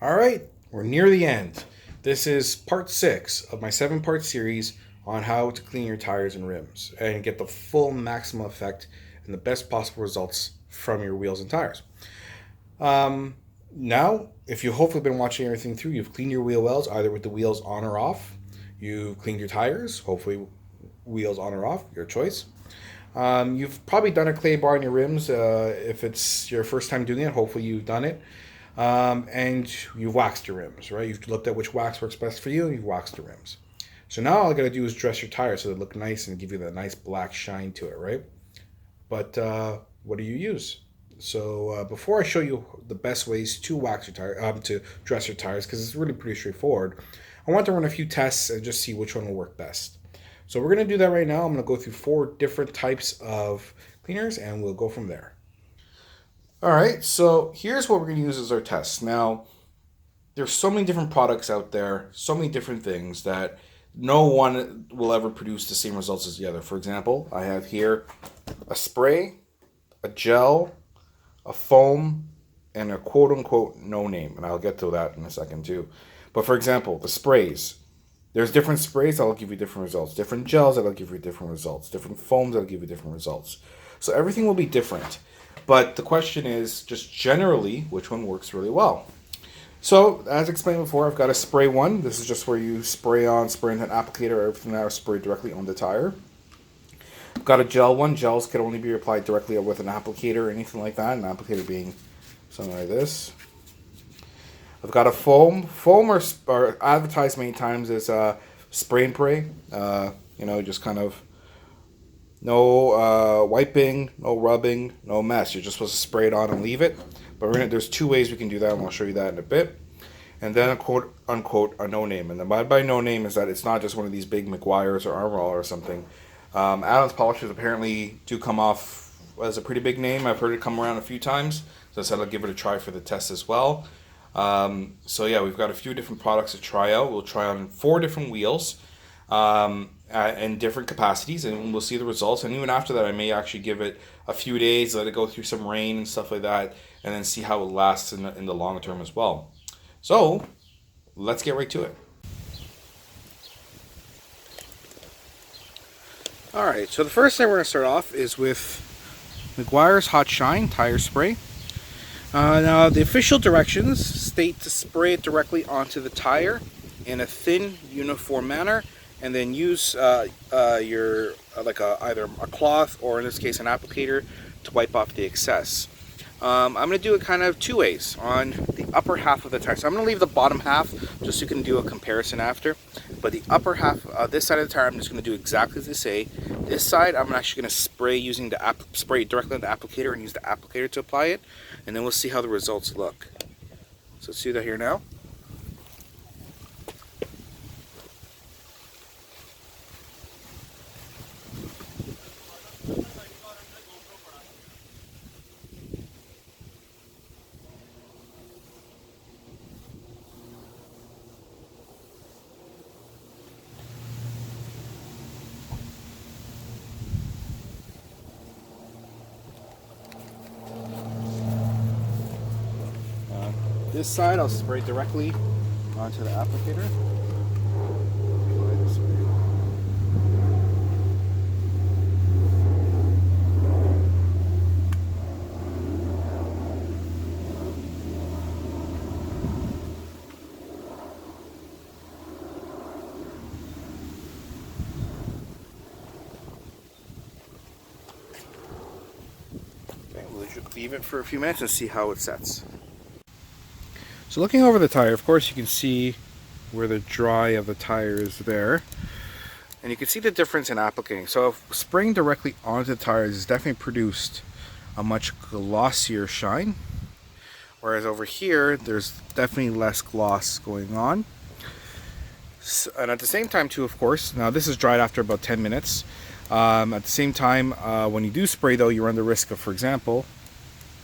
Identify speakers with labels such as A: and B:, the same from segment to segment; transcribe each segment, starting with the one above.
A: All right, we're near the end. This is part 6 of my 7-part series on how to clean your tires and rims and get the full maximum effect and the best possible results from your wheels and tires. Now, if you've hopefully been watching everything through, you've cleaned your wheel wells either with the wheels on or off. You've cleaned your tires, hopefully wheels on or off, your choice. You've probably done a clay bar on your rims. If it's your first time doing it, hopefully you've done it. And you've waxed your rims, right? You've looked at which wax works best for you, and you've waxed the rims. So now all I gotta do is dress your tires so they look nice and give you that nice black shine to it, right? But what do you use? So before I show you the best ways to wax your tire, to dress your tires, because it's really pretty straightforward, I want to run a few tests and just see which one will work best. So we're gonna do that right now. I'm gonna go through 4 different types of cleaners, and we'll go from there. All right, so here's what we're going to use as our test. Now, there's so many different products out there, so many different things that no one will ever produce the same results as the other. For example, I have here a spray, a gel, a foam, and a quote-unquote no-name, and I'll get to that in a second too. But for example, the sprays. There's different sprays that will give you different results, different gels that will give you different results, different foams that will give you different results. So everything will be different. But the question is just generally which one works really well. So as explained before, I've got a spray one. This is just where you spray into an applicator, everything that is sprayed directly on the tire. I've got a gel one. Gels can only be applied directly with an applicator or anything like that. An applicator being something like this. I've got a foam. Foam are advertised many times as spray and pray. Just kind of no wiping, no rubbing, no mess. You're just supposed to spray it on and leave it. But there's 2 ways we can do that, and I'll show you that in a bit. And then a quote unquote a no name. And the by no name is that it's not just one of these big McGuire's or Armor All or something. Allen's polishers apparently do come off as a pretty big name. I've heard it come around a few times. So I said I'll give it a try for the test as well. So yeah, we've got a few different products to try out. We'll try on 4 different wheels. In different capacities, and we'll see the results. And even after that, I may actually give it a few days, let it go through some rain and stuff like that, and then see how it lasts in the long term as well. So let's get right to it. All right, so the first thing we're going to start off is with McGuire's Hot Shine Tire Spray. Now, the official directions state to spray it directly onto the tire in a thin, uniform manner, and then use either a cloth or in this case an applicator to wipe off the excess. I'm going to do it kind of 2 ways on the upper half of the tire. So I'm going to leave the bottom half just so you can do a comparison after. But the upper half, this side of the tire, I'm just going to do exactly as they say. This side, I'm actually going to spray using spray directly on the applicator and use the applicator to apply it, and then we'll see how the results look. So let's do that here now. This side I'll spray directly onto the applicator. Okay, we'll leave it for a few minutes and see how it sets. So looking over the tire, of course you can see where the dry of the tire is there. And you can see the difference in applicating. So spraying directly onto the tires has definitely produced a much glossier shine. Whereas over here, there's definitely less gloss going on. So, and at the same time too, of course, now this is dried after about 10 minutes. At the same time, when you do spray though, you run the risk of, for example,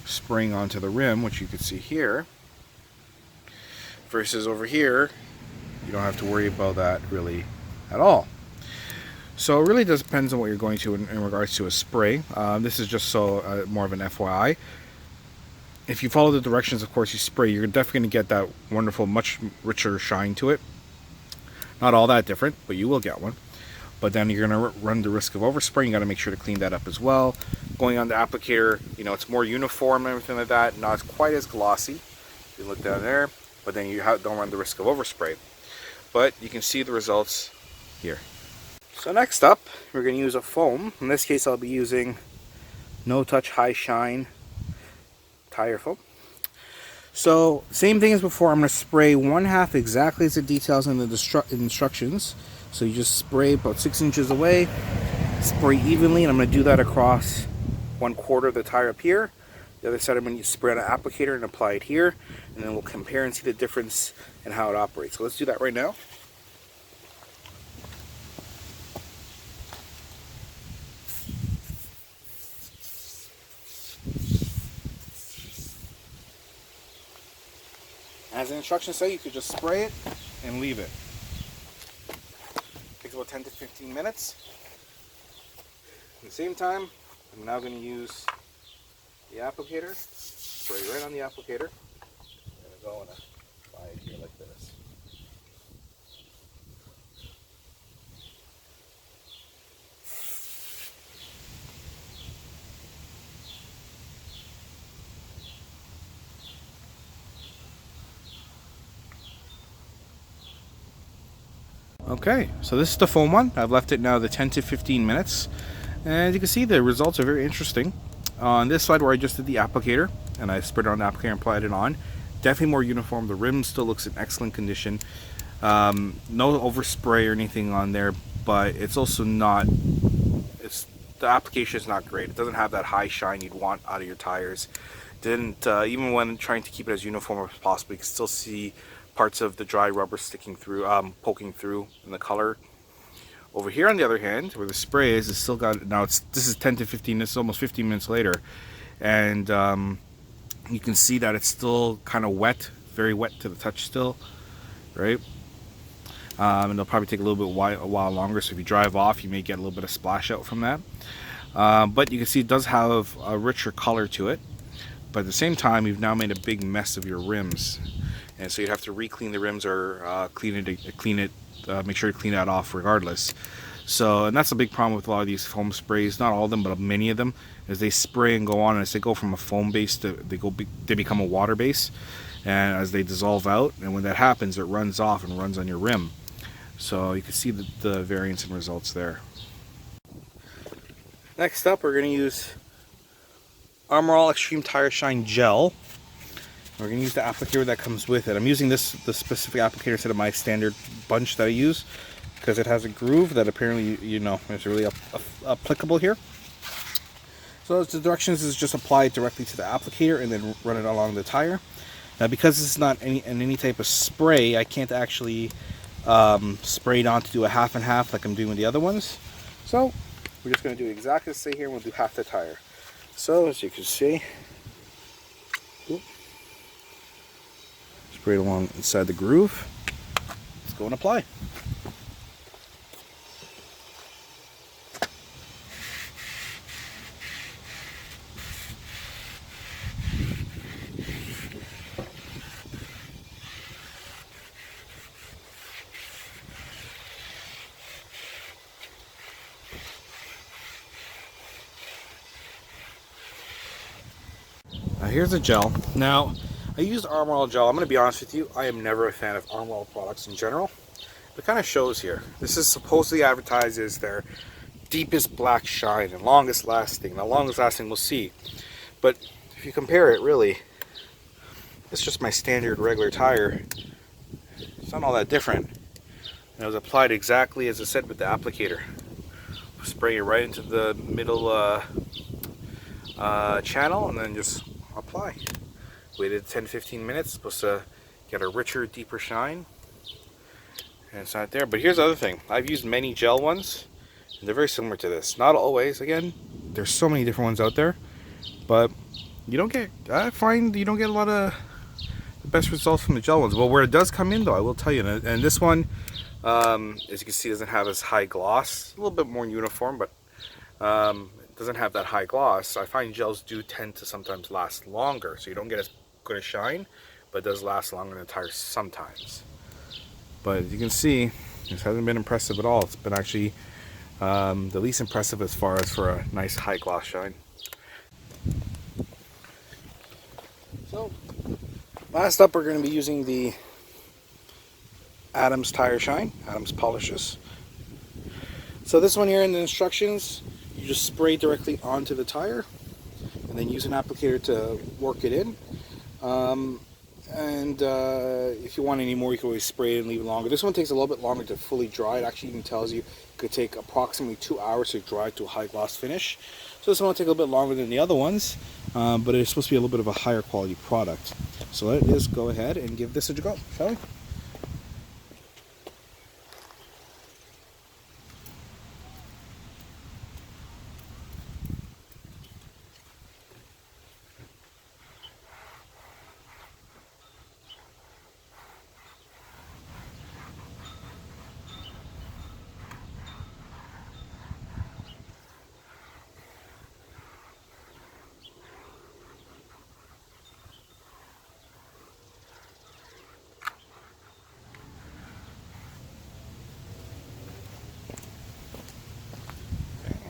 A: spraying onto the rim, which you can see here. Versus over here, you don't have to worry about that really at all. So it really does depends on what you're going to in regards to a spray. This is just so more of an FYI. if you follow the directions, of course, you spray, you're definitely going to get that wonderful, much richer shine to it. Not all that different, but you will get one. But then you're going to run the risk of overspray. You got to make sure to clean that up as well. Going on the applicator, you know, it's more uniform and everything like that. Not quite as glossy. You look down there, but then you don't run the risk of overspray. But you can see the results here. So next up, we're going to use a foam. In this case, I'll be using No Touch High Shine tire foam. So same thing as before, I'm going to spray 1/2 exactly as it details in the instructions. So you just spray about 6 inches away, spray evenly, and I'm going to do that across 1/4 of the tire up here. The other side I'm going to spray on an applicator and apply it here, and then we'll compare and see the difference in how it operates. So let's do that right now. As the instructions say, you could just spray it and leave it. Takes about 10 to 15 minutes. At the same time, I'm now going to use the applicator, spray right on the applicator. I'm going to go and apply it here like this. Okay, so this is the foam one. I've left it now the 10 to 15 minutes. And you can see the results are very interesting. On this side where I just did the applicator, and I sprayed it on the applicator and applied it on, definitely more uniform. The rim still looks in excellent condition. No overspray or anything on there, but it's also not, the application is not great. It doesn't have that high shine you'd want out of your tires. Didn't, even when trying to keep it as uniform as possible, you can still see parts of the dry rubber sticking through, poking through in the color. Over here on the other hand, where the spray is, it's still got, now this is 10 to 15, this is almost 15 minutes later, and you can see that it's still kind of wet, very wet to the touch still, right? And it'll probably take a little bit a while longer, so if you drive off, you may get a little bit of splash out from that. But you can see it does have a richer color to it, but at the same time, you've now made a big mess of your rims. And so you'd have to re-clean the rims or make sure to clean that off regardless. So, and that's a big problem with a lot of these foam sprays, not all of them, but many of them, is they spray and go on, and as they go from a foam base to, they become a water base, and as they dissolve out, and when that happens, it runs off and runs on your rim. So you can see the variance in results there. Next up, we're going to use Armor All Extreme Tire Shine Gel. We're going to use the applicator that comes with it. I'm using the specific applicator instead of my standard bunch that I use because it has a groove that apparently, you know, is really applicable here. So the directions is just apply it directly to the applicator and then run it along the tire. Now because this is not any type of spray, I can't actually spray it on to do a half and half like I'm doing with the other ones. So we're just going to do exactly the same here and we'll do half the tire. So as you can see, spray it along inside the groove. Let's go and apply. Here's the gel. Now, I used Armor All gel. I'm going to be honest with you, I am never a fan of Armor All products in general. It kind of shows here. This is supposedly advertised as their deepest black shine and longest lasting. The longest lasting we'll see. But if you compare it, really, it's just my standard regular tire. It's not all that different. And it was applied exactly as I said with the applicator. Spray it right into the middle channel and then just apply. Waited 10-15 minutes, supposed to get a richer, deeper shine, and it's not there. But here's the other thing, I've used many gel ones and they're very similar to this. Not always, again, there's so many different ones out there, but I find you don't get a lot of the best results from the gel ones. Well, where it does come in though, I will tell you, and this one, as you can see, doesn't have as high gloss, a little bit more uniform, but doesn't have that high gloss. I find gels do tend to sometimes last longer, so you don't get as good a shine, but it does last longer than the tires sometimes. But as you can see, this hasn't been impressive at all. It's been actually the least impressive as far as for a nice high gloss shine. So, last up we're going to be using the Adams Tire Shine, Adams Polishes. So this one here in the instructions, you just spray directly onto the tire and then use an applicator to work it in. If you want any more, you can always spray it and leave it longer. This one takes a little bit longer to fully dry. It actually even tells you it could take approximately 2 hours to dry to a high gloss finish. So this one will take a little bit longer than the other ones, but it's supposed to be a little bit of a higher quality product. So let's go ahead and give this a go, shall we?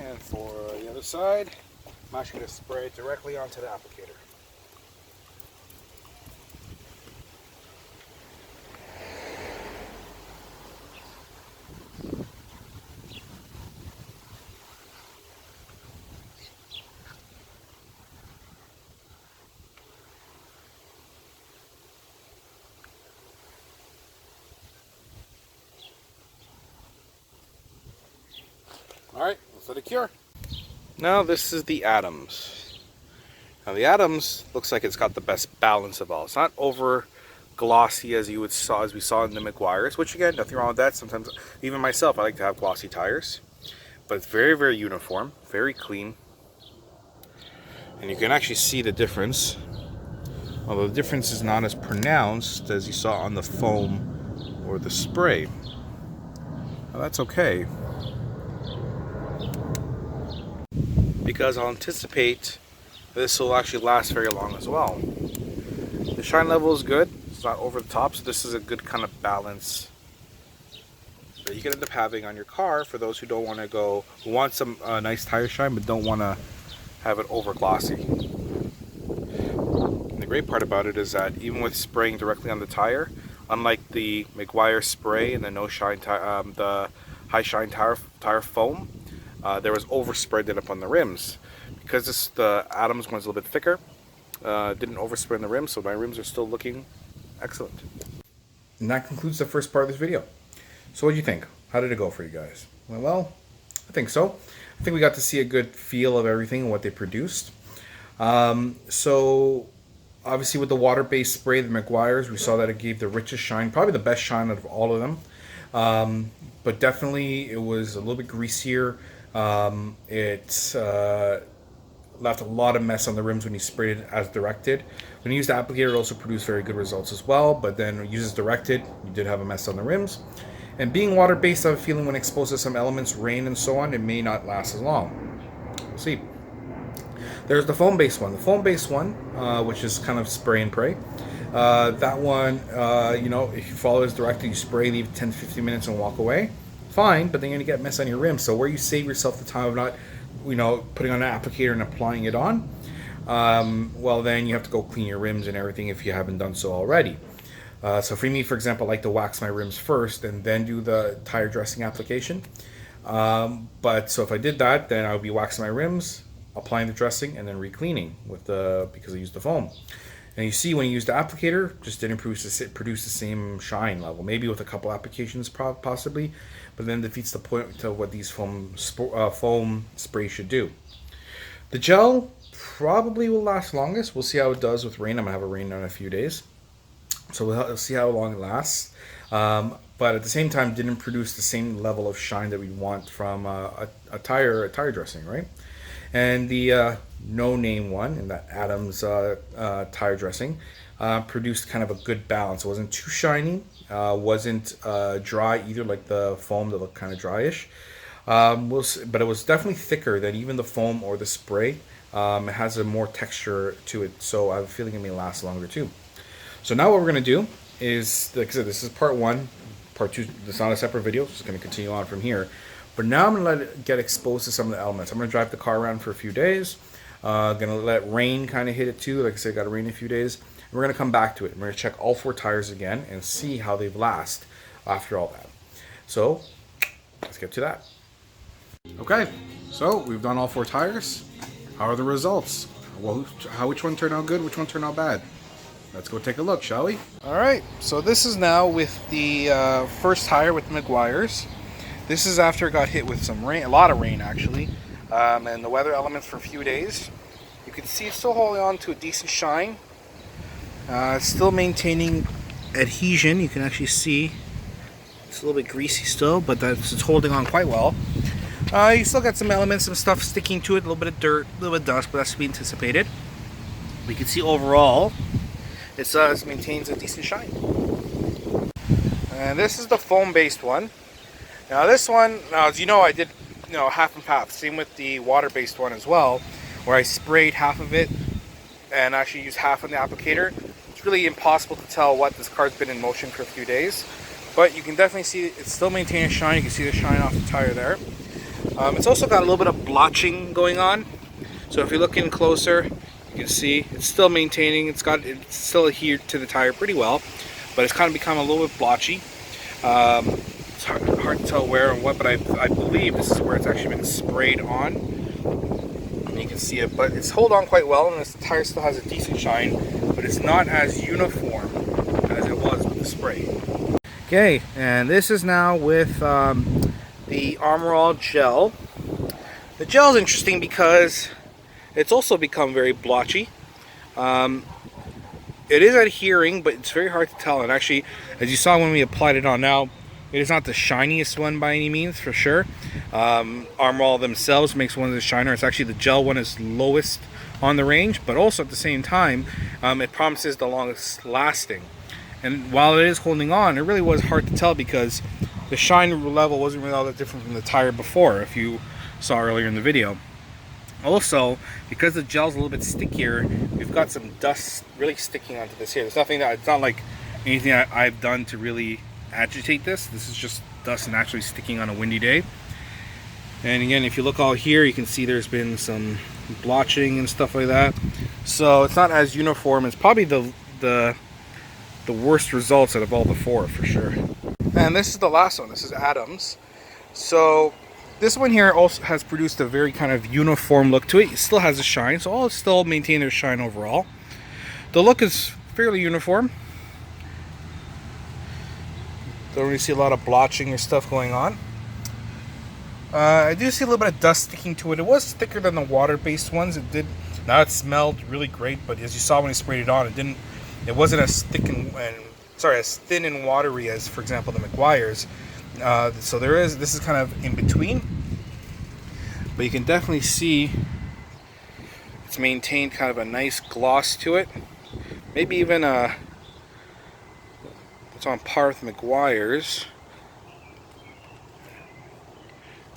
A: And for the other side, I'm actually going to spray it directly onto the applicator. Alright, let's let it cure. Now this is the Adams. Now the Adams looks like it's got the best balance of all. It's not over glossy as we saw in the McGuire's, which again, nothing wrong with that. Sometimes, even myself, I like to have glossy tires. But it's very, very uniform, very clean. And you can actually see the difference. Although the difference is not as pronounced as you saw on the foam or the spray. Now that's okay, because I'll anticipate this will actually last very long as well. The shine level is good. It's not over the top, so this is a good kind of balance that you can end up having on your car for those who don't want to go, who want some nice tire shine but don't want to have it over glossy. And the great part about it is that even with spraying directly on the tire, unlike the McGuire spray and the the high shine tire foam, there was overspray that up on the rims. Because the Adams one's a little bit thicker, didn't overspray on the rims, so my rims are still looking excellent. And that concludes the first part of this video. So what do you think? How did it go for you guys? Well, I think so. I think we got to see a good feel of everything and what they produced. So obviously with the water-based spray, the McGuire's, we saw that it gave the richest shine, probably the best shine out of all of them. But definitely it was a little bit greasier. It left a lot of mess on the rims when you sprayed it as directed. When you used the applicator, it also produced very good results as well, but then when you use as directed, you did have a mess on the rims. And being water-based, I have a feeling when exposed to some elements, rain and so on, it may not last as long. We'll see. There's the foam-based one. The foam-based one, which is kind of spray and pray. That one, you know, if you follow as directed, you spray, leave 10 to 15 minutes and walk away. Fine, but then you're going to get mess on your rims. So where you save yourself the time of not, you know, putting on an applicator and applying it on, well, then you have to go clean your rims and everything if you haven't done so already. So for me, for example, I like to wax my rims first and then do the tire dressing application. But so if I did that, then I would be waxing my rims, applying the dressing, and then re-cleaning with because I used the foam. And you see when you use the applicator, just didn't produce the same shine level. Maybe with a couple applications possibly, but then defeats the point to what these foam sprays should do. The gel probably will last longest. We'll see how it does with rain. I'm going to have a rain in a few days. So we'll see how long it lasts. But at the same time, didn't produce the same level of shine that we want from a tire dressing, right? And the no-name one, in that Adams tire dressing, produced kind of a good balance. It wasn't too shiny, wasn't dry either, like the foam that looked kind of dryish. But it was definitely thicker than even the foam or the spray. It has a more texture to it, so I have a feeling it may last longer too. So now what we're going to do is, like I said, this is part one. Part two, it's not a separate video. It's just going to continue on from here. But now I'm going to let it get exposed to some of the elements. I'm going to drive the car around for a few days. Going to let rain kind of hit it too. Like I said, got to rain in a few days. And we're going to come back to it. We're going to check all 4 tires again and see how they last after all that. So let's get to that. Okay, so we've done all 4 tires. How are the results? Well, which one turned out good? Which one turned out bad? Let's go take a look, shall we? All right, so this is now with the first tire with the Meguiar's. This is after it got hit with some rain, a lot of rain actually, and the weather elements for a few days. You can see it's still holding on to a decent shine. It's still maintaining adhesion. You can actually see it's a little bit greasy still, but it's holding on quite well. You still got some elements, some stuff sticking to it, a little bit of dirt, a little bit of dust, but that's to be anticipated. We can see overall it maintains a decent shine. And this is the foam-based one. Now this one, as you know, I did half and half. Same with the water-based one as well, where I sprayed half of it and actually used half on the applicator. It's really impossible to tell what this car's been in motion for a few days, but you can definitely see it's still maintaining shine. You can see the shine off the tire there. It's also got a little bit of blotching going on. So if you look in closer, you can see it's still maintaining. It's still adhered to the tire pretty well, but it's kind of become a little bit blotchy. It's hard to tell where and what, but I believe this is where it's actually been sprayed on. And you can see it, but it's held on quite well, and this tire still has a decent shine, but it's not as uniform as it was with the spray. Okay, and this is now with the Armor All gel. The gel is interesting because it's also become very blotchy. It is adhering, but it's very hard to tell. And actually, as you saw when we applied it on now, it is not the shiniest one by any means, for sure. Armor All themselves makes one of the shiner. It's actually the gel one is lowest on the range, but also at the same time, it promises the longest lasting. And while it is holding on, it really was hard to tell because the shine level wasn't really all that different from the tire before, if you saw earlier in the video. Also, because the gel's a little bit stickier, we've got some dust really sticking onto this here. It's not like anything I've done to really agitate this. This is just dust naturally sticking on a windy day. And again, if you look all here, you can see there's been some blotching and stuff like that. So it's not as uniform. It's probably the worst results out of all the 4 for sure. And this is the last one. This is Adams. So this one here also has produced a very kind of uniform look to it. It still has a shine, so all still maintain their shine overall. The look is fairly uniform. Don't really see a lot of blotching or stuff going on. I do see a little bit of dust sticking to it. It was thicker than the water-based ones. Now it smelled really great, but as you saw when I sprayed it on, it wasn't as thick as thin and watery as, for example, the Meguiar's. So this is kind of in between, but you can definitely see it's maintained kind of a nice gloss to it. Maybe even it's on par with Meguiar's.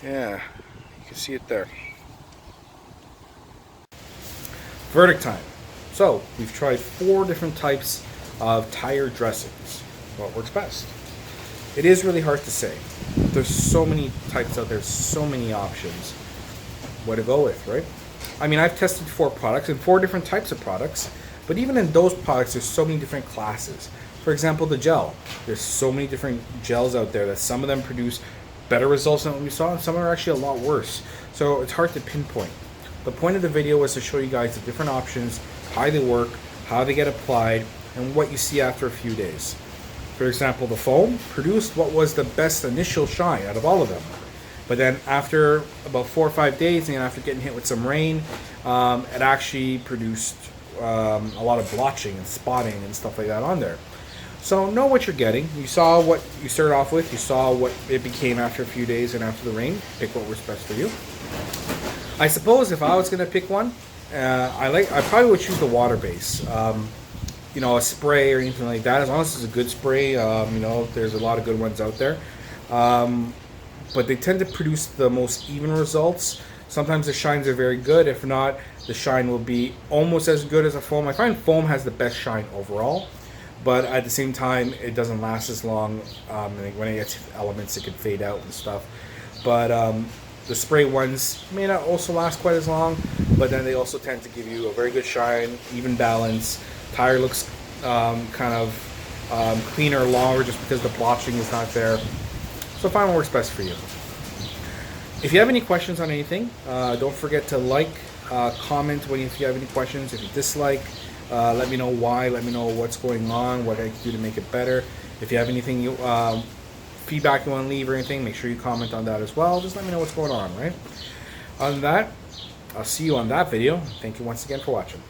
A: Yeah, you can see it there. Verdict time. So we've tried 4 different types of tire dressings. What works best? It is really hard to say. There's so many types out there, so many options. What to go with, right? I mean, I've tested 4 products and 4 different types of products, but even in those products, there's so many different classes. For example, the gel. There's so many different gels out there that some of them produce better results than what we saw, and some are actually a lot worse. So it's hard to pinpoint. The point of the video was to show you guys the different options, how they work, how they get applied, and what you see after a few days. For example, the foam produced what was the best initial shine out of all of them. But then after about 4 or 5 days, and after getting hit with some rain, it actually produced a lot of blotching and spotting and stuff like that on there. So know what you're getting. You saw what you started off with. You saw what it became after a few days and after the rain. Pick what works best for you. I suppose if I was going to pick one, I probably would choose the water base. You know, a spray or anything like that. As long as it's a good spray, you know, there's a lot of good ones out there. but they tend to produce the most even results. Sometimes the shines are very good. If not, the shine will be almost as good as a foam. I find foam has the best shine overall, but at the same time, it doesn't last as long. And when it gets elements, it can fade out and stuff. But the spray ones may not also last quite as long, but then they also tend to give you a very good shine, even balance. Tire looks kind of cleaner, longer, just because the blotching is not there. So find what works best for you. If you have any questions on anything, don't forget to like, comment if you have any questions. If you dislike, let me know why. Let me know what's going on, what I can do to make it better. If you have anything, feedback you want to leave or anything, make sure you comment on that as well. Just let me know what's going on, right? Other than that, I'll see you on that video. Thank you once again for watching.